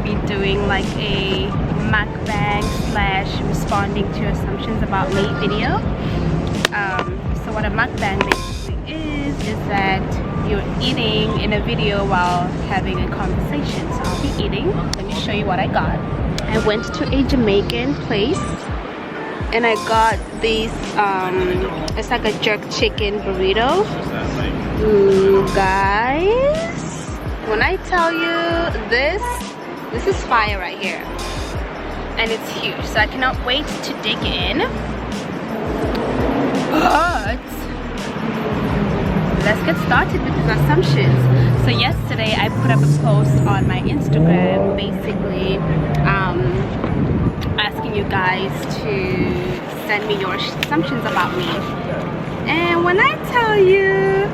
be doing like a mukbang slash responding to assumptions about me video. So what a mukbang basically is that you're eating in a video while having a conversation. So I'll be eating. Let me show you what I got. I went to a Jamaican place and I got these it's like a jerk chicken burrito. Guys, when I tell you this is fire right here, and it's huge, so I cannot wait to dig in. But let's get started with the assumptions. So yesterday I put up a post on my Instagram basically asking you guys to send me your assumptions about me, and when I tell you,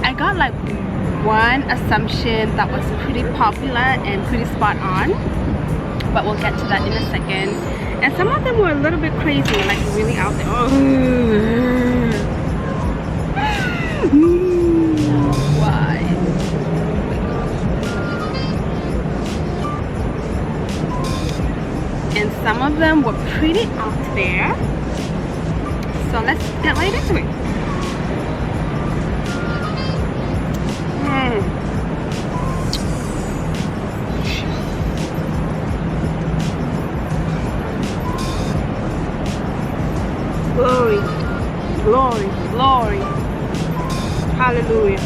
I got like one assumption that was pretty popular and pretty spot on, but we'll get to that in a second. And some of them were a little bit crazy, like really out there. Oh. Why? And some of them were pretty out there. So let's get right into it. Glory, glory, glory, hallelujah.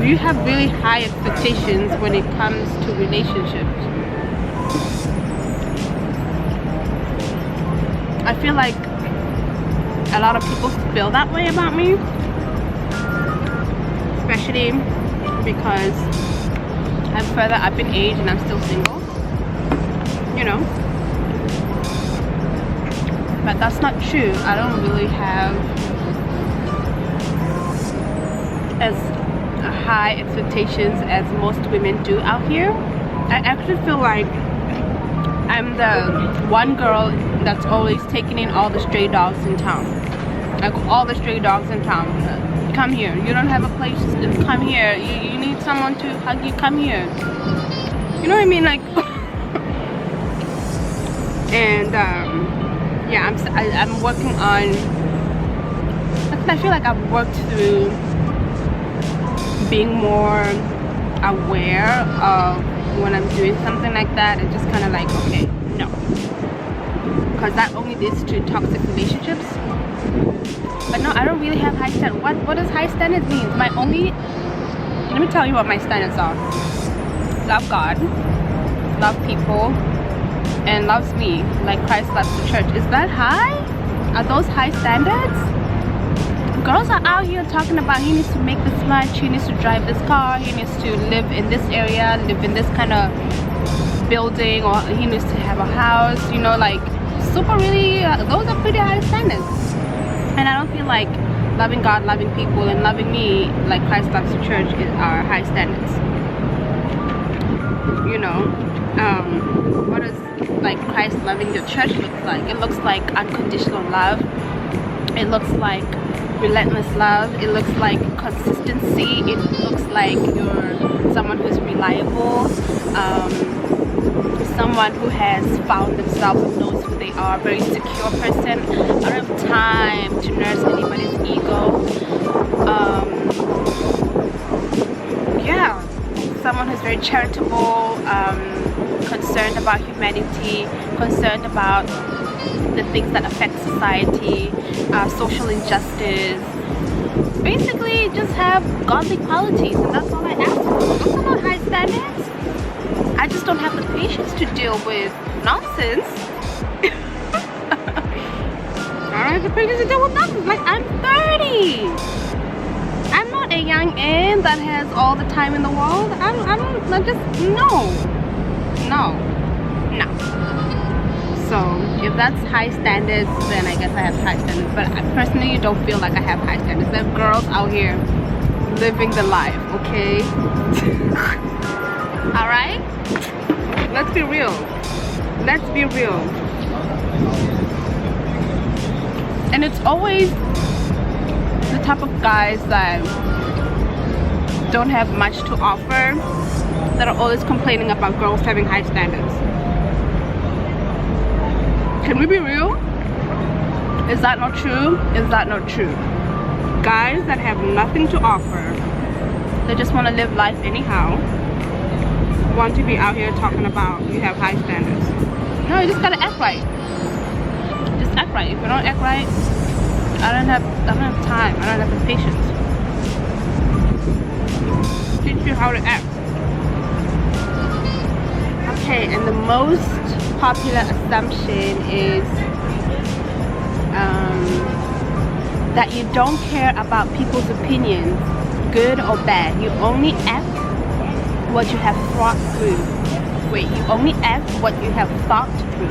You have really high expectations when it comes to relationships. I feel like a lot of people feel that way about me, especially because I'm further up in age and I'm still single, you know. But that's not true. I don't really have as high expectations as most women do out here. I actually feel like I'm the one girl that's always taking in all the stray dogs in town. Like all the stray dogs in town. Come here. You don't have a place, come here. You need someone to hug you, come here. You know what I mean? Like and yeah, I'm working on, I feel like I've worked through being more aware of when I'm doing something like that and just kind of like, okay, no, because that only leads to toxic relationships. But no, I don't really have high standards. What does high standards mean? Let me tell you what my standards are. Love God, love people, and loves me like Christ loves the church. Is that high? Are those high standards? Girls are out here talking about he needs to make this much, he needs to drive this car, he needs to live in this area, live in this kind of building, or he needs to have a house, you know, like super really, those are pretty high standards. And I don't feel like loving God, loving people, and loving me like Christ loves the church are high standards. You know, what does like Christ loving the church look like? It looks like unconditional love. It looks like relentless love. It looks like consistency. It looks like you're someone who's reliable, someone who has found themselves and knows who they are, very secure person. I don't have time to nurse anybody's ego. Yeah, someone who's very charitable, concerned about humanity, concerned about the things that affect society, social injustice. Basically, just have godly qualities, and that's all I ask for. Those are not high standards. I just don't have the patience to deal with nonsense. I don't have the patience to deal with nonsense. Like, I'm 30. I'm not a young Anne that has all the time in the world. I just, no. So if that's high standards, then I guess I have high standards. But I personally don't feel like I have high standards. There are girls out here living the life, okay? Alright? Let's be real. Let's be real. And it's always the type of guys that don't have much to offer, that are always complaining about girls having high standards. Can we be real? Is that not true? Is that not true? Guys that have nothing to offer, they just want to live life anyhow, want to be out here talking about you have high standards. No, you just gotta act right. Just act right. If you don't act right, I don't have time. I don't have the patience. Teach you how to act. Okay, and the most popular assumption is that you don't care about people's opinions, good or bad. You only act what you have thought through. Wait, you only act what you have thought through.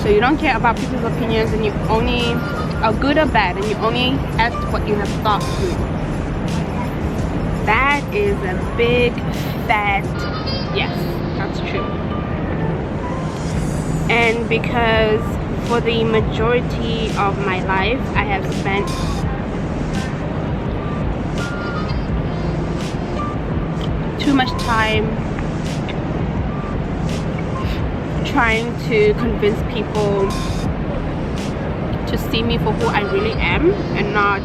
So you don't care about people's opinions, and you only are good or bad, and you only act what you have thought through. That is a big fat yes, that's true. And because for the majority of my life I have spent too much time trying to convince people to see me for who I really am, and not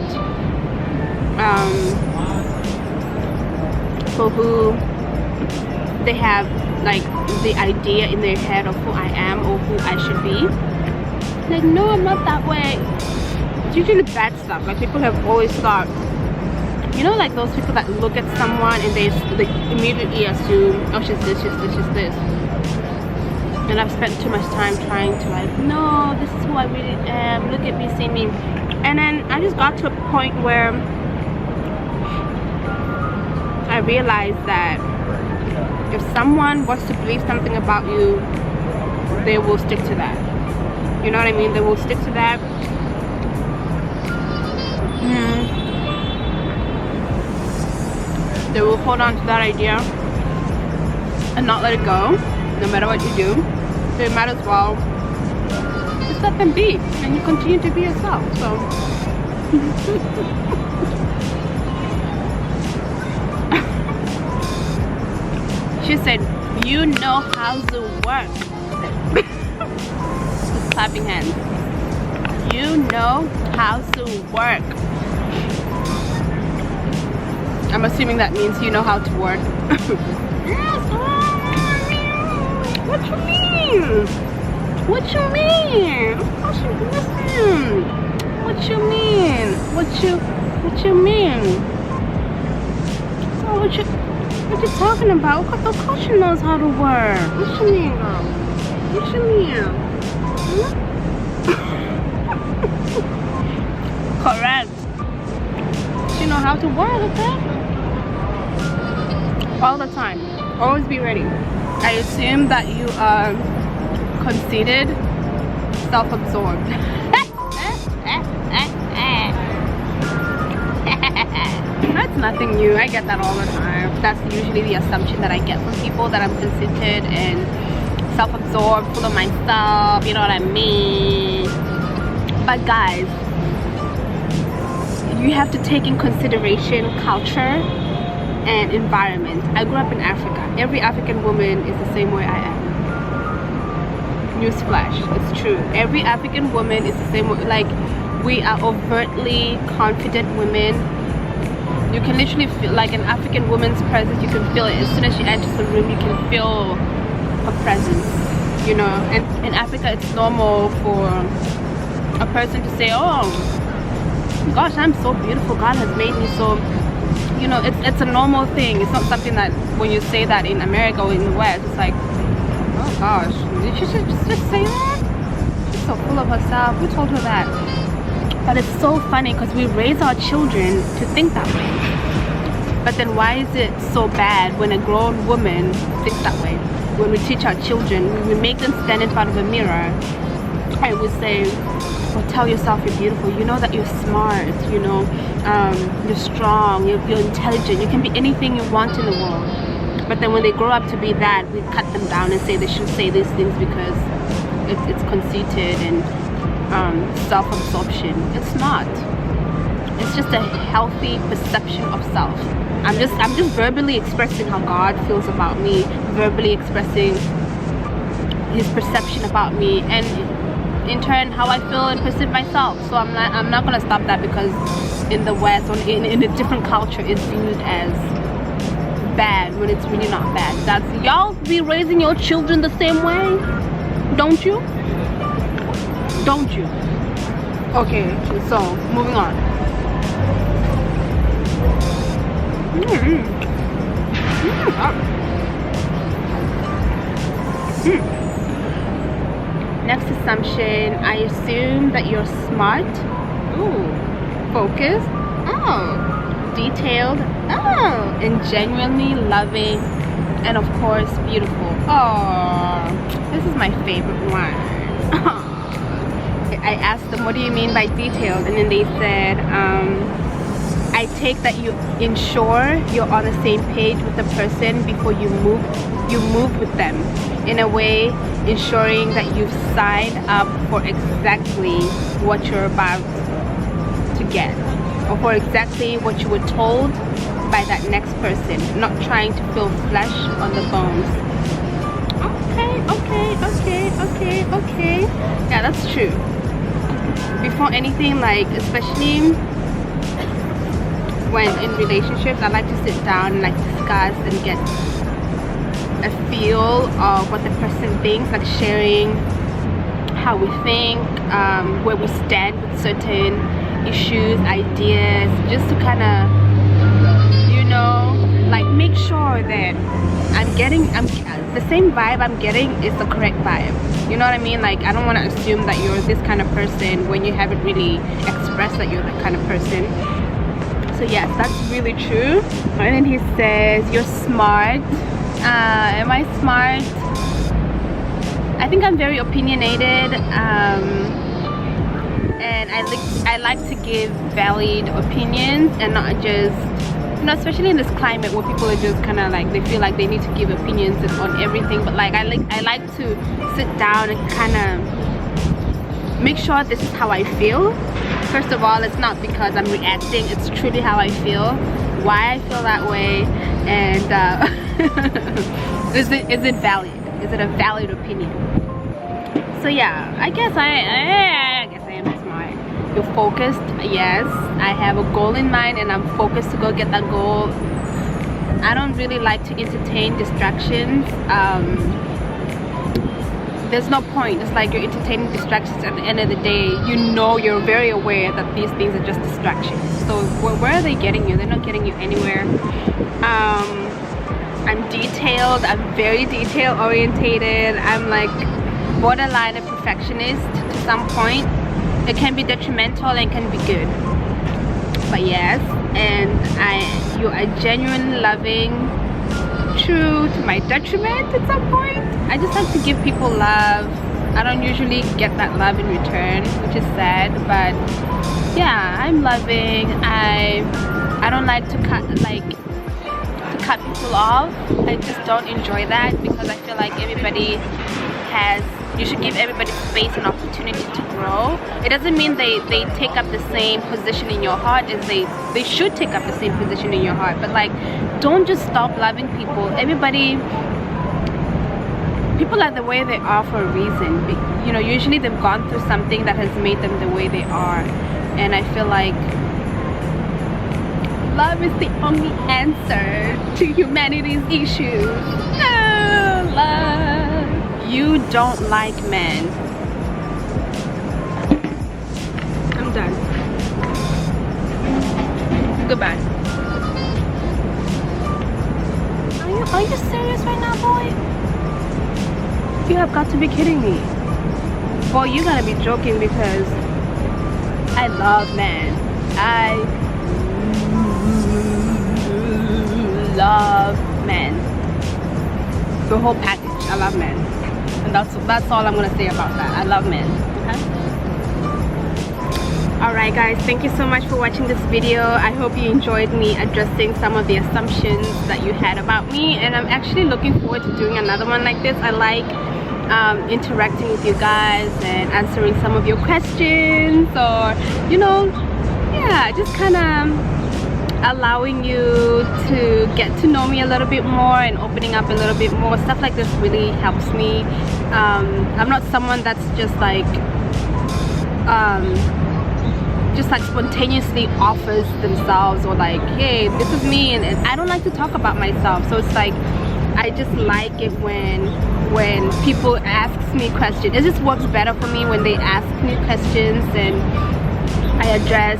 for who they have like the idea in their head of who I am or who I should be. Like, no, I'm not that way. It's usually bad stuff. Like, people have always thought, you know, like those people that look at someone and they immediately assume, oh, she's this, she's this, she's this. And I've spent too much time trying to like, no, this is who I really am, look at me, see me. And then I just got to a point where I realized that if someone wants to believe something about you, they will stick to that. You know what I mean? They will stick to that. They will hold on to that idea and not let it go, no matter what you do. So you might as well just let them be, and you continue to be yourself. So she said, you know how to work. Just clapping hands. You know how to work. I'm assuming that means you know how to work. Yes. What you mean? What you mean? Of course you listen. What you mean? What you mean? Oh, what you talking about? Of course she knows how to work. What you mean, girl? What you mean? Correct. She know how to work, okay? All the time. Always be ready. I assume that you are conceited, self-absorbed. That's nothing new. I get that all the time. That's usually the assumption that I get from people, that I'm conceited and self-absorbed, full of myself, you know what I mean? But guys, you have to take in consideration culture and environment. I grew up in Africa. Every African woman is the same way I am. Newsflash, it's true. Every African woman is the same way. Like, we are overtly confident women. You can literally feel like an African woman's presence. You can feel it as soon as she enters the room. You can feel her presence, you know. And in Africa, it's normal for a person to say, oh gosh, I'm so beautiful, God has made me so, you know. It's a normal thing. It's not something that when you say that in America or in the West, it's like, oh gosh, did she just say that? She's so full of herself. Who told her that? But it's so funny because we raise our children to think that way. But then why is it so bad when a grown woman thinks that way? When we teach our children, we make them stand in front of a mirror and we say, well, tell yourself you're beautiful. You know that you're smart, you know, you're strong, you're intelligent. You can be anything you want in the world. But then when they grow up to be that, we cut them down and say they should say these things because it's conceited and self-absorption. It's not. it's just a healthy perception of self. I'm just verbally expressing how God feels about me, verbally expressing his perception about me, and in turn how I feel and perceive myself. So I'm not gonna stop that because in the West or in a different culture it's viewed as bad when it's really not bad. That's y'all be raising your children the same way, don't you? Don't you? Okay, so moving on. Next assumption, I assume that you're smart, focused, detailed, and genuinely loving, and of course beautiful. This is my favorite one. I asked them, what do you mean by detailed? And then they said, I take that you ensure you're on the same page with the person before you move with them, in a way ensuring that you've signed up for exactly what you're about to get, or for exactly what you were told by that next person, not trying to feel flesh on the bones. Okay. Yeah, that's true. Before anything, like especially when in relationships, I like to sit down and like discuss and get a feel of what the person thinks, like sharing how we think, where we stand with certain issues, ideas, just to kind of, you know, like make sure that the same vibe I'm getting is the correct vibe. You know what I mean? Like, I don't want to assume that you're this kind of person when you haven't really expressed that you're that kind of person. So yes, that's really true. And then he says, you're smart. Am I smart? I think I'm very opinionated, and I like to give valid opinions and not just, you know, especially in this climate where people are just kind of like, they feel like they need to give opinions on everything. But like I like to sit down and kind of make sure this is how I feel. First of all, it's not because I'm reacting, it's truly how I feel, why I feel that way, and is it valid? Is it a valid opinion? So yeah, I guess I am smart. You're focused, yes. I have a goal in mind and I'm focused to go get that goal. I don't really like to entertain distractions. There's no point. It's like you're entertaining distractions. At the end of the day, you know, you're very aware that these things are just distractions. So where are they getting you? They're not getting you anywhere. I'm detailed. I'm very detail orientated. I'm like borderline a perfectionist to some point. It can be detrimental and can be good. But yes, and you are genuinely loving, true to my detriment at some point. I just like to give people love. I don't usually get that love in return, which is sad, but yeah, I'm loving. I don't like to cut people off. I just don't enjoy that because I feel like you should give everybody space and opportunity to grow. It doesn't mean they take up the same position in your heart as they should take up the same position in your heart, but like, don't just stop loving people. People are the way they are for a reason. You know, usually they've gone through something that has made them the way they are, and I feel like love is the only answer to humanity's issues. Oh, love. You don't like men. I'm done. Goodbye. Are you serious right now, boy? You have got to be kidding me. Boy, you gotta be joking because I love men. I love men. The whole package. I love men. And that's all I'm gonna say about that. I love men. Okay? Alright guys, thank you so much for watching this video. I hope you enjoyed me addressing some of the assumptions that you had about me, and I'm actually looking forward to doing another one like this. I like interacting with you guys and answering some of your questions, or you know, yeah, just kind of allowing you to get to know me a little bit more and opening up a little bit more. Stuff like this really helps me. I'm not someone that's just like spontaneously offers themselves, or like, hey, this is me, and I don't like to talk about myself. So it's like, I just like it when people ask me questions. It just works better for me when they ask me questions and I address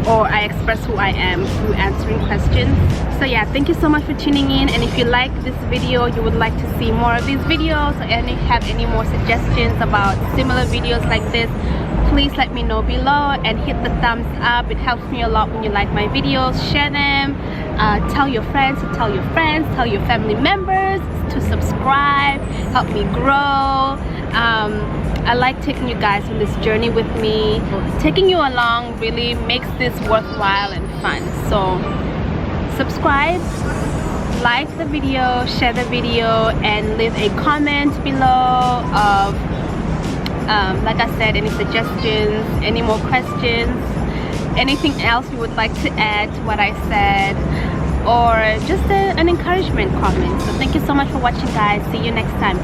or I express who I am through answering questions. So yeah, thank you so much for tuning in, and if you like this video, you would like to see more of these videos, and have any more suggestions about similar videos like this, please let me know below and hit the thumbs up. It helps me a lot when you like my videos. Share them, tell your friends to tell your friends, tell your family members to subscribe, help me grow. I like taking you guys on this journey with me. Taking you along really makes this worthwhile and fun. So subscribe, like the video, share the video, and leave a comment below of like I said, any suggestions, any more questions, anything else you would like to add to what I said, or just an encouragement comment. So thank you so much for watching, guys. See you next time.